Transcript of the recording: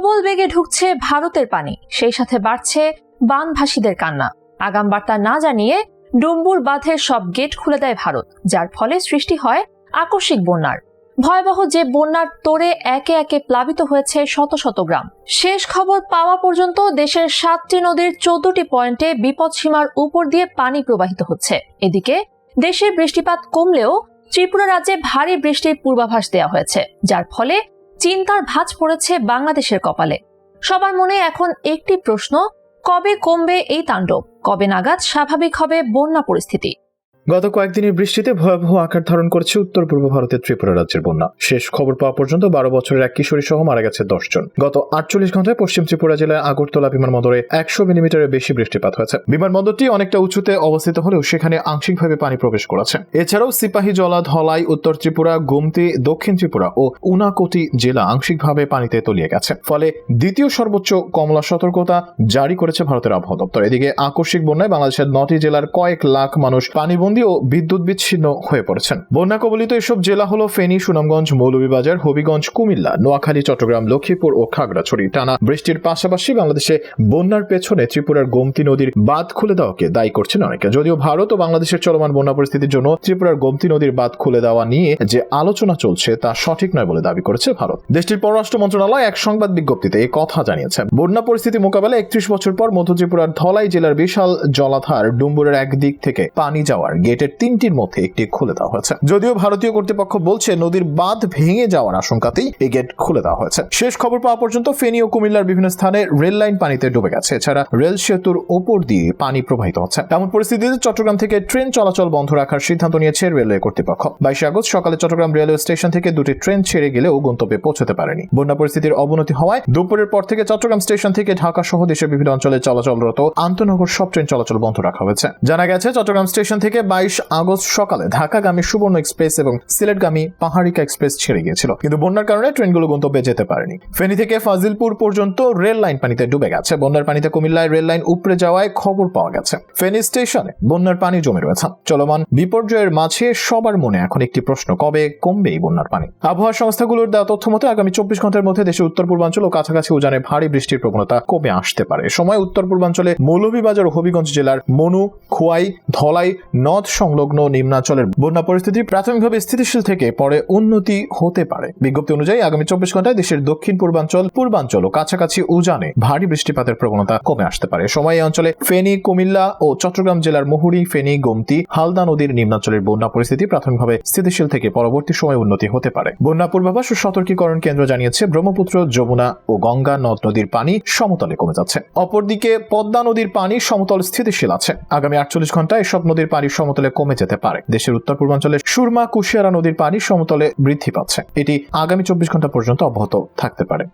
প্রবল বেগে ঢুকছে ভারতের পানি, সেই সাথে বাড়ছে বানভাসীদের কান্না। আগাম বার্তা না জানিয়ে ডুম্বুর বাঁধের সব গেট খুলে দেয় ভারত, যার ফলে সৃষ্টি হয় আকস্মিক বন্যার। ভয়াবহ যে বন্যার তোড়ে একে একে প্লাবিত হয়েছে শত শত গ্রাম। শেষ খবর পাওয়া পর্যন্ত দেশের 7টি নদীর 14টি পয়েন্টে বিপদসীমার উপর দিয়ে পানি প্রবাহিত হচ্ছে। এদিকে দেশে বৃষ্টিপাত কমলেও ত্রিপুরা রাজ্যে ভারী বৃষ্টির পূর্বাভাস দেওয়া হয়েছে, যার ফলে চিন্তার ভাঁজ পড়েছে বাংলাদেশের কপালে। সবার মনে এখন একটি প্রশ্ন, কবে কমবে এই তাণ্ডব? কবে নাগাদ স্বাভাবিক হবে বন্যা পরিস্থিতি? গত কয়েকদিনের বৃষ্টিতে ভয়াবহ আকার ধারণ করেছে উত্তর পূর্ব ভারতের ত্রিপুরা রাজ্যের বন্যা। শেষ খবর পাওয়া পর্যন্ত 12 বছরের এক কিশোরী সহ মারা গেছে 10 জন। গত 48 ঘন্টায় পশ্চিম ত্রিপুরা জেলায় আগরতলা বিমানবন্দরে 100 মিলিমিটারের বেশি বৃষ্টিপাত হয়েছে। বিমানবন্দরটি অনেকটা উঁচুতে অবস্থিত হলেও সেখানে আংশিকভাবে পানি প্রবেশ করেছে। এছাড়াও সিপাহীজলা, ধলাই, উত্তর ত্রিপুরা, গোমতি, দক্ষিণ ত্রিপুরা ও উনাকোটি জেলা আংশিকভাবে পানিতে তলিয়ে গেছে। ফলে দ্বিতীয় সর্বোচ্চ কমলা সতর্কতা জারি করেছে ভারতের আবহাওয়া দপ্তর। এদিকে আকস্মিক বন্যায় বাংলাদেশের 9টি জেলার কয়েক লাখ মানুষ পানিবন্দী ও বিদ্যুৎ বিচ্ছিন্ন হয়ে পড়েছেন। বন্যা কবলিত এসব জেলা হলো ফেনী, সুনামগঞ্জ, মৌলভীবাজার, হবিগঞ্জ, কুমিল্লা, নোয়াখালী, চট্টগ্রাম, লক্ষ্মীপুর ও খাগড়াছড়ি। টানা বৃষ্টির পাশাপাশি বাংলাদেশে বন্যার পেছনে ত্রিপুরার গোমতী নদীর বাঁধ খুলে দেওয়াকে দায়ী করছেন অনেকে। যদিও ভারত ও বাংলাদেশের চলমান বন্যা পরিস্থিতির জন্য ত্রিপুরার গোমতী নদীর বাঁধ খুলে দেওয়া নিয়ে যে আলোচনা চলছে তা সঠিক নয় বলে দাবি করেছে ভারত। দেশটির পররাষ্ট্র মন্ত্রণালয় এক সংবাদ বিজ্ঞপ্তিতে এই কথা জানিয়েছে। বন্যা পরিস্থিতি মোকাবেলায় 31 বছর পর মধ্য ত্রিপুরার ধলাই জেলার বিশাল জলাধার ডুম্বুরের একদিক থেকে পানি যাওয়ার গেটের 3টির মধ্যে একটি খুলে দেওয়া হয়েছে। যদিও ভারতীয় কর্তৃপক্ষ বলছে নদীর বাঁধ ভেঙে যাওয়ার আশঙ্কাতেই এই গেট খুলে দেওয়া হয়েছে। শেষ খবর পাওয়া পর্যন্ত ফেনী ও কুমিল্লার বিভিন্ন স্থানে রেল লাইন পানিতে ডুবে গেছে। এছাড়া রেল সেতুর উপর দিয়ে পানি প্রবাহিত হচ্ছে। এমন পরিস্থিতিতে চট্টগ্রাম থেকে ট্রেন চলাচল বন্ধ রাখার সিদ্ধান্ত নিয়েছে রেলওয়ে কর্তৃপক্ষ। 22 আগস্ট সকালে চট্টগ্রাম রেলওয়ে স্টেশন থেকে 2টি ট্রেন ছেড়ে গেলেও গন্তব্যে পৌঁছতে পারেনি। বন্যা পরিস্থিতির অবনতি হওয়ায় দুপুরের পর থেকে চট্টগ্রাম স্টেশন থেকে ঢাকা সহ দেশের বিভিন্ন অঞ্চলে চলাচলরত আন্তনগর সব ট্রেন চলাচল বন্ধ রাখা হয়েছে। জানা গেছে চট্টগ্রাম স্টেশন থেকে 22 আগস্ট সকালে ঢাকাগামী সুবর্ণ এক্সপ্রেস এবং সিলেটগামী পাহাড়িকা এক্সপ্রেস ছেড়ে গিয়েছিল, কিন্তু বন্যার কারণে ট্রেনগুলো গন্তব্যে যেতে পারেনি। ফেনী থেকে ফাজিলপুর পর্যন্ত রেল লাইন পানিতে ডুবে গেছে। বন্যার পানিতে কুমিল্লায় রেল লাইন উপড়ে যাওয়ায় খবর পাওয়া গেছে। ফেনী স্টেশনে বন্যার পানি জমে রয়েছে। চলমান বিপর্যয়ের মাঝে সবার মনে এখন একটি প্রশ্ন, কবে কমবে এই বন্যার পানি? আবহাওয়া সংস্থাগুলোর দেওয়া তথ্য মতে আগামী 24 ঘন্টার মধ্যে দেশের উত্তর পূর্বাঞ্চল ও কাছাকাছি উজানে ভারী বৃষ্টির প্রবণতা কমে আসতে পারে। সময় উত্তর পূর্বাঞ্চলে মৌলভীবাজার ও হবিগঞ্জ জেলার মনু, খোয়াই, ধলাই, নদ সংলগ্ন নিম্নাঞ্চলের বন্যা পরিস্থিতি প্রাথমিকভাবে স্থিতিশীল থেকে পরে উন্নতি হতে পারে। বিজ্ঞপ্তি অনুযায়ী আগামী 24 ঘন্টায় দেশের দক্ষিণ পূর্বাঞ্চল, পূর্বাঞ্চল ও কাছাকাছি উজানে ভারী বৃষ্টিপাতের প্রবণতা কমে আসতে পারে। সময় এই অঞ্চলে ফেনী, কুমিল্লা ও চট্টগ্রাম জেলার মুহুরী, ফেনী, গোমতী, হালদা নদীর নিম্নাঞ্চলের বন্যা পরিস্থিতি প্রাথমিকভাবে স্থিতিশীল থেকে পরবর্তী সময় উন্নতি হতে পারে। বন্যা পূর্বাভাস ও সতর্কীকরণ কেন্দ্র জানিয়েছে ব্রহ্মপুত্র, যমুনা ও গঙ্গা নদ নদীর পানি সমতলে কমে যাচ্ছে। অপরদিকে পদ্মা নদীর পানি সমতল স্থিতিশীল আছে। আগামী 48 ঘন্টায় এসব নদীর পানি সমতলে কমে যেতে পারে। দেশের উত্তর পূর্বাঞ্চলের সুরমা, কুশিয়ারা নদীর পানি সমতলে বৃদ্ধি পাচ্ছে। এটি আগামী 24 ঘন্টা পর্যন্ত অব্যাহত থাকতে পারে।